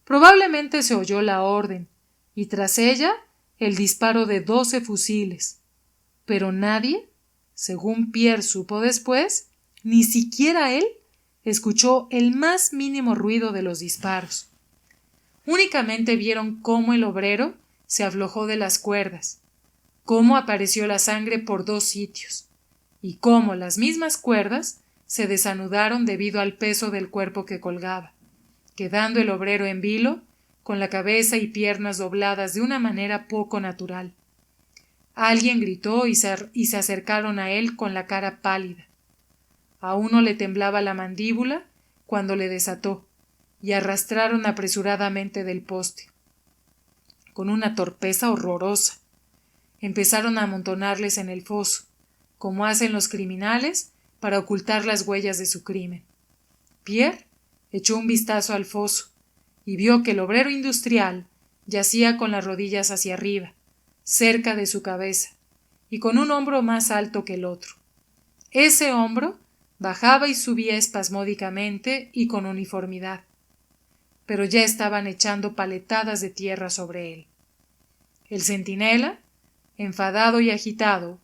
Probablemente se oyó la orden, y tras ella el disparo de 12 fusiles, pero nadie, según Pierre supo después, ni siquiera él, escuchó el más mínimo ruido de los disparos. Únicamente vieron cómo el obrero se aflojó de las cuerdas, cómo apareció la sangre por 2 sitios, y cómo las mismas cuerdas se desanudaron debido al peso del cuerpo que colgaba, quedando el obrero en vilo con la cabeza y piernas dobladas de una manera poco natural. Alguien gritó y se acercaron a él con la cara pálida. A uno le temblaba la mandíbula cuando le desató, y arrastraron apresuradamente del poste. Con una torpeza horrorosa. Empezaron a amontonarles en el foso, como hacen los criminales para ocultar las huellas de su crimen. Pierre echó un vistazo al foso y vio que el obrero industrial yacía con las rodillas hacia arriba, cerca de su cabeza, y con un hombro más alto que el otro. Ese hombro bajaba y subía espasmódicamente y con uniformidad, pero ya estaban echando paletadas de tierra sobre él. El centinela, enfadado y agitado,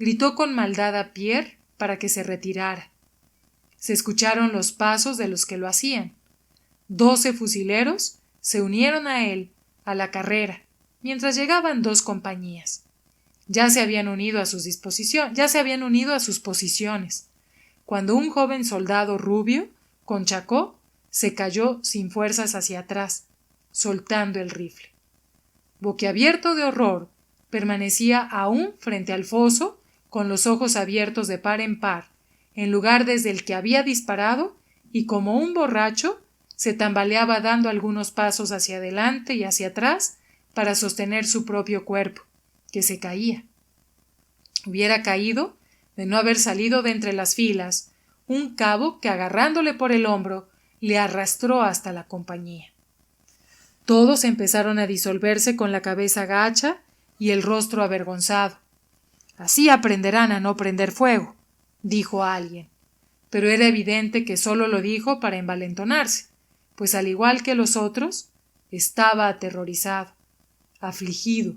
gritó con maldad a Pierre para que se retirara. Se escucharon los pasos de los que lo hacían. 12 fusileros se unieron a él a la carrera, mientras llegaban 2 compañías. Ya se habían unido a sus posiciones, cuando un joven soldado rubio, con chacó, se cayó sin fuerzas hacia atrás, soltando el rifle. Boquiabierto de horror, permanecía aún frente al foso, con los ojos abiertos de par en par, en lugar desde el que había disparado, y como un borracho, se tambaleaba dando algunos pasos hacia adelante y hacia atrás para sostener su propio cuerpo, que se caía. Hubiera caído de no haber salido de entre las filas un cabo que, agarrándole por el hombro, le arrastró hasta la compañía. Todos empezaron a disolverse con la cabeza gacha y el rostro avergonzado. Así aprenderán a no prender fuego, dijo alguien, pero era evidente que solo lo dijo para envalentonarse, pues al igual que los otros, estaba aterrorizado, afligido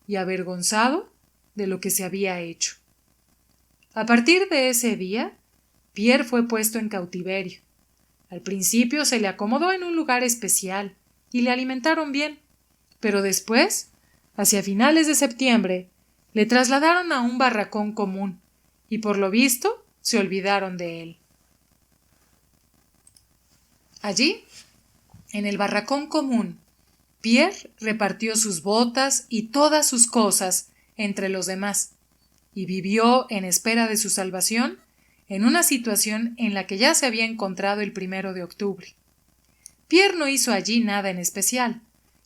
y avergonzado de lo que se había hecho. A partir de ese día, Pierre fue puesto en cautiverio. Al principio se le acomodó en un lugar especial y le alimentaron bien, pero después, hacia finales de septiembre, le trasladaron a un barracón común y por lo visto se olvidaron de él. Allí, en el barracón común, Pierre repartió sus botas y todas sus cosas entre los demás y vivió en espera de su salvación en una situación en la que ya se había encontrado el 1 de octubre. Pierre no hizo allí nada en especial,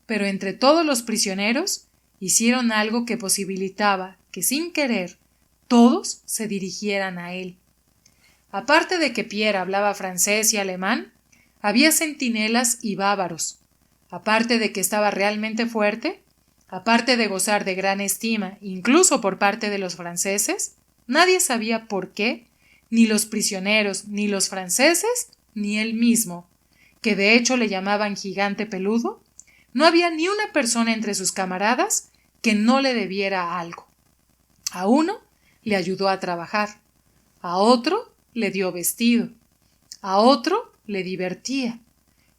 pero entre todos los prisioneros hicieron algo que posibilitaba que, sin querer, todos se dirigieran a él. Aparte de que Pierre hablaba francés y alemán, había centinelas y bávaros. Aparte de que estaba realmente fuerte, aparte de gozar de gran estima, incluso por parte de los franceses, nadie sabía por qué, ni los prisioneros, ni los franceses, ni él mismo, que de hecho le llamaban gigante peludo, no había ni una persona entre sus camaradas que no le debiera algo. A uno le ayudó a trabajar, a otro le dio vestido, a otro le divertía,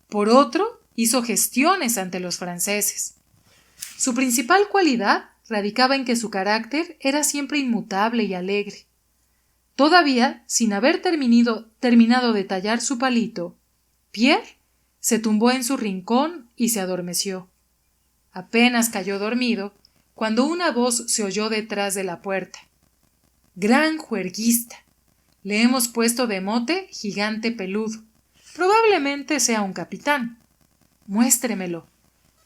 por otro hizo gestiones ante los franceses. Su principal cualidad radicaba en que su carácter era siempre inmutable y alegre. Todavía, sin haber terminado de tallar su palito, Pierre se tumbó en su rincón y se adormeció. Apenas cayó dormido cuando una voz se oyó detrás de la puerta. «Gran juerguista. Le hemos puesto de mote gigante peludo. Probablemente sea un capitán. Muéstremelo.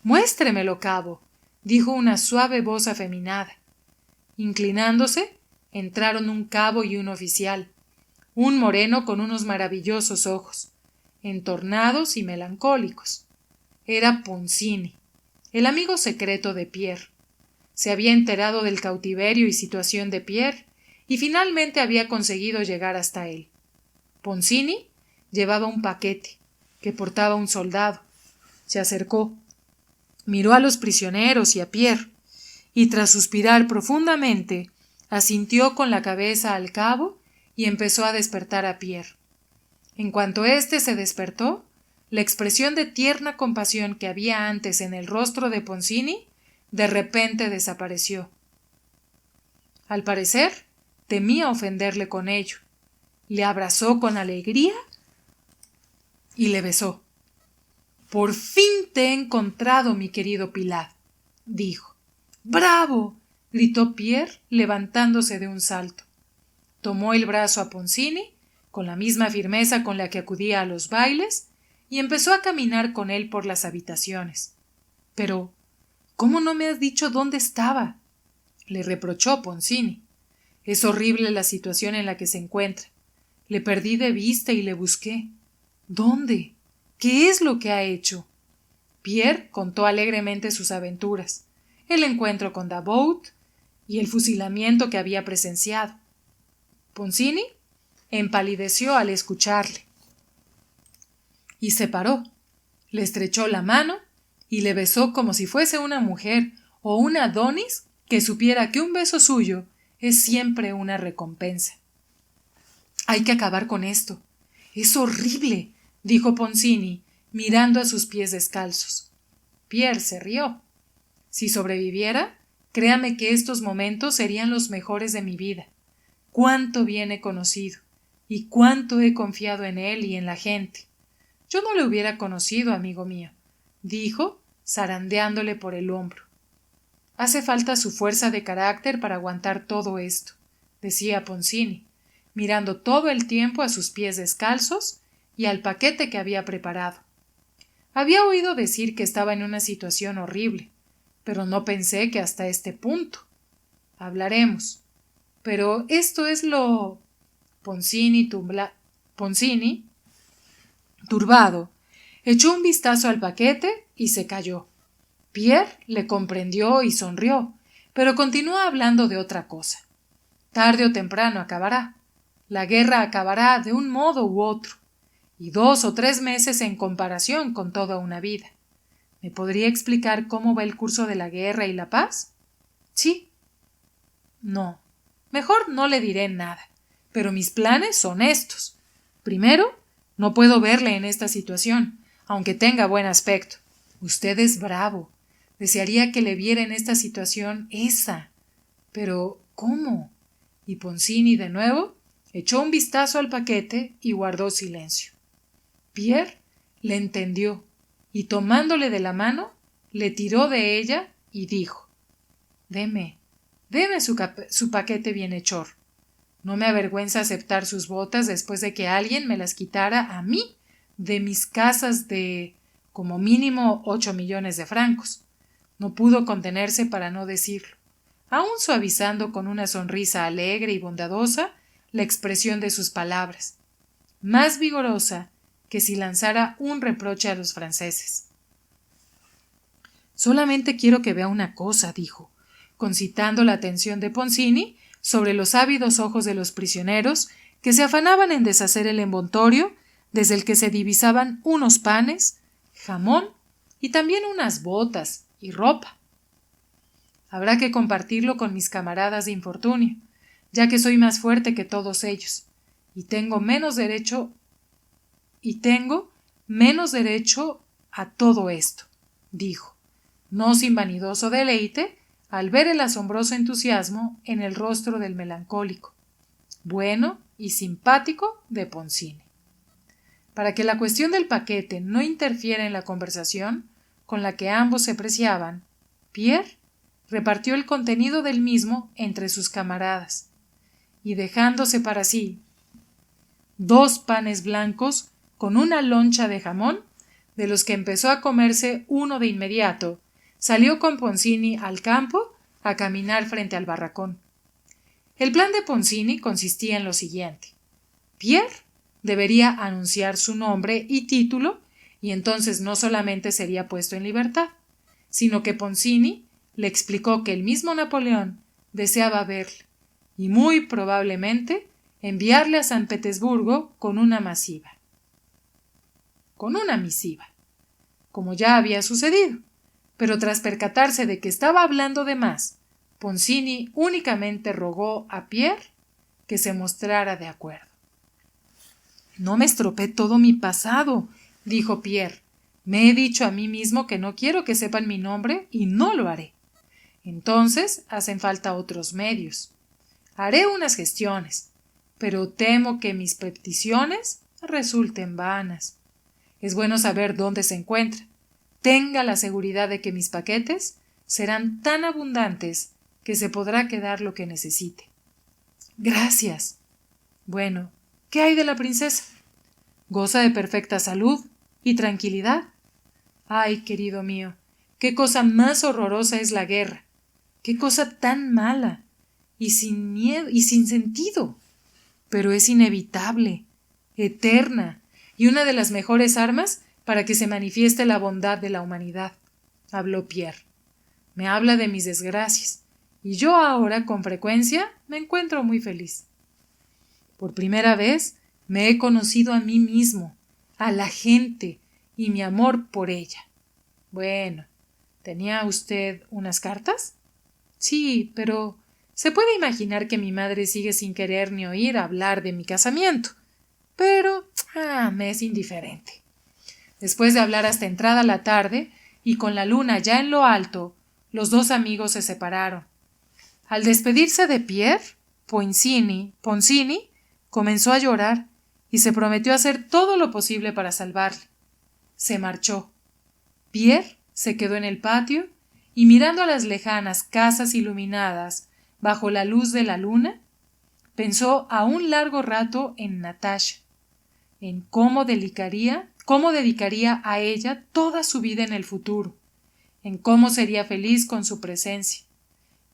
Muéstremelo, cabo», dijo una suave voz afeminada. Inclinándose, entraron un cabo y un oficial, un moreno con unos maravillosos ojos, entornados y melancólicos. Era Poncini, el amigo secreto de Pierre. Se había enterado del cautiverio y situación de Pierre y finalmente había conseguido llegar hasta él. Poncini llevaba un paquete que portaba un soldado. Se acercó, miró a los prisioneros y a Pierre, y tras suspirar profundamente, asintió con la cabeza al cabo y empezó a despertar a Pierre. En cuanto éste se despertó, la expresión de tierna compasión que había antes en el rostro de Poncini de repente desapareció. Al parecer, temía ofenderle con ello. Le abrazó con alegría y le besó. Por fin te he encontrado, mi querido Pilat, dijo. ¡Bravo! Gritó Pierre, levantándose de un salto. Tomó el brazo a Ponzini, con la misma firmeza con la que acudía a los bailes, y empezó a caminar con él por las habitaciones. Pero, ¿cómo no me has dicho dónde estaba?, le reprochó Ponzini. Es horrible la situación en la que se encuentra. Le perdí de vista y le busqué. ¿Dónde? ¿Qué es lo que ha hecho? Pierre contó alegremente sus aventuras, el encuentro con Davout y el fusilamiento que había presenciado. Ponzini empalideció al escucharle y se paró, le estrechó la mano y le besó como si fuese una mujer o un Adonis que supiera que un beso suyo es siempre una recompensa. Hay que acabar con esto. Es horrible, dijo Ponzini, mirando a sus pies descalzos. Pierre se rió. Si sobreviviera, créame que estos momentos serían los mejores de mi vida. Cuánto bien he conocido, y cuánto he confiado en él y en la gente. Yo no le hubiera conocido, amigo mío, dijo, zarandeándole por el hombro. Hace falta su fuerza de carácter para aguantar todo esto, decía Ponzini, mirando todo el tiempo a sus pies descalzos y al paquete que había preparado. Había oído decir que estaba en una situación horrible, pero no pensé que hasta este punto. Hablaremos. Pero esto es lo... Ponzini, turbado, echó un vistazo al paquete y se calló. Pierre le comprendió y sonrió, pero continuó hablando de otra cosa. Tarde o temprano acabará. La guerra acabará de un modo u otro, y 2 o 3 meses en comparación con toda una vida. ¿Me podría explicar cómo va el curso de la guerra y la paz? Sí. No. Mejor no le diré nada, pero mis planes son estos. Primero, no puedo verle en esta situación, aunque tenga buen aspecto. Usted es bravo. Desearía que le viera en esta situación esa. Pero, ¿cómo? Y Ponzini, de nuevo, echó un vistazo al paquete y guardó silencio. Pierre le entendió y, tomándole de la mano, le tiró de ella y dijo: Deme su paquete bienhechor. No me avergüenza aceptar sus botas después de que alguien me las quitara a mí de mis casas de, como mínimo, 8 millones de francos. No pudo contenerse para no decirlo, aun suavizando con una sonrisa alegre y bondadosa la expresión de sus palabras, más vigorosa que si lanzara un reproche a los franceses. Solamente quiero que vea una cosa, dijo, concitando la atención de Ponzini sobre los ávidos ojos de los prisioneros que se afanaban en deshacer el envoltorio desde el que se divisaban unos panes, jamón y también unas botas y ropa. Habrá que compartirlo con mis camaradas de infortunio, ya que soy más fuerte que todos ellos, y tengo menos derecho a todo esto, dijo, no sin vanidoso deleite, al ver el asombroso entusiasmo en el rostro del melancólico, bueno y simpático de Ponzini. Para que la cuestión del paquete no interfiera en la conversación con la que ambos se preciaban, Pierre repartió el contenido del mismo entre sus camaradas, y dejándose para sí 2 panes blancos con una loncha de jamón, de los que empezó a comerse uno de inmediato, salió con Ponzini al campo a caminar frente al barracón. El plan de Ponzini consistía en lo siguiente. Pierre debería anunciar su nombre y título, y entonces no solamente sería puesto en libertad, sino que Ponzini le explicó que el mismo Napoleón deseaba verle, y muy probablemente enviarle a San Petersburgo con una misiva, como ya había sucedido. Pero tras percatarse de que estaba hablando de más, Ponzini únicamente rogó a Pierre que se mostrara de acuerdo. No me estropee todo mi pasado, dijo Pierre. Me he dicho a mí mismo que no quiero que sepan mi nombre y no lo haré. Entonces hacen falta otros medios. Haré unas gestiones, pero temo que mis peticiones resulten vanas. Es bueno saber dónde se encuentra. Tenga la seguridad de que mis paquetes serán tan abundantes que se podrá quedar lo que necesite. Gracias. Bueno, ¿qué hay de la princesa? ¿Goza de perfecta salud y tranquilidad? Ay, querido mío, qué cosa más horrorosa es la guerra. Qué cosa tan mala y sin miedo y sin sentido. Pero es inevitable, eterna y una de las mejores armas para que se manifieste la bondad de la humanidad, habló Pierre. Me habla de mis desgracias, y yo ahora, con frecuencia, me encuentro muy feliz. Por primera vez me he conocido a mí mismo, a la gente y mi amor por ella. Bueno, ¿tenía usted unas cartas? Sí, pero se puede imaginar que mi madre sigue sin querer ni oír hablar de mi casamiento. Pero me es indiferente. Después de hablar hasta entrada la tarde, y con la luna ya en lo alto, los dos amigos se separaron. Al despedirse de Pierre, Poncini comenzó a llorar y se prometió hacer todo lo posible para salvarle. Se marchó. Pierre se quedó en el patio y mirando a las lejanas casas iluminadas bajo la luz de la luna, pensó a un largo rato en Natasha, en cómo dedicaría a ella toda su vida en el futuro, en cómo sería feliz con su presencia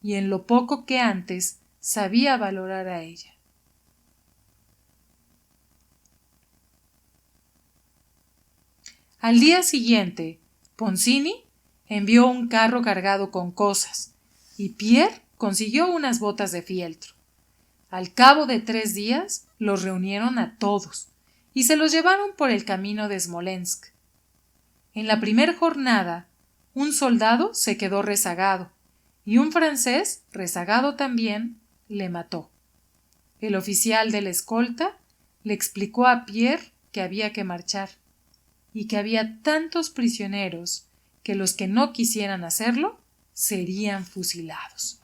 y en lo poco que antes sabía valorar a ella. Al día siguiente, Poncini envió un carro cargado con cosas y Pierre consiguió unas botas de fieltro. Al cabo de 3 días los reunieron a todos y se los llevaron por el camino de Smolensk. En la primer jornada, un soldado se quedó rezagado y un francés, rezagado también, le mató. El oficial de la escolta le explicó a Pierre que había que marchar y que había tantos prisioneros que los que no quisieran hacerlo serían fusilados.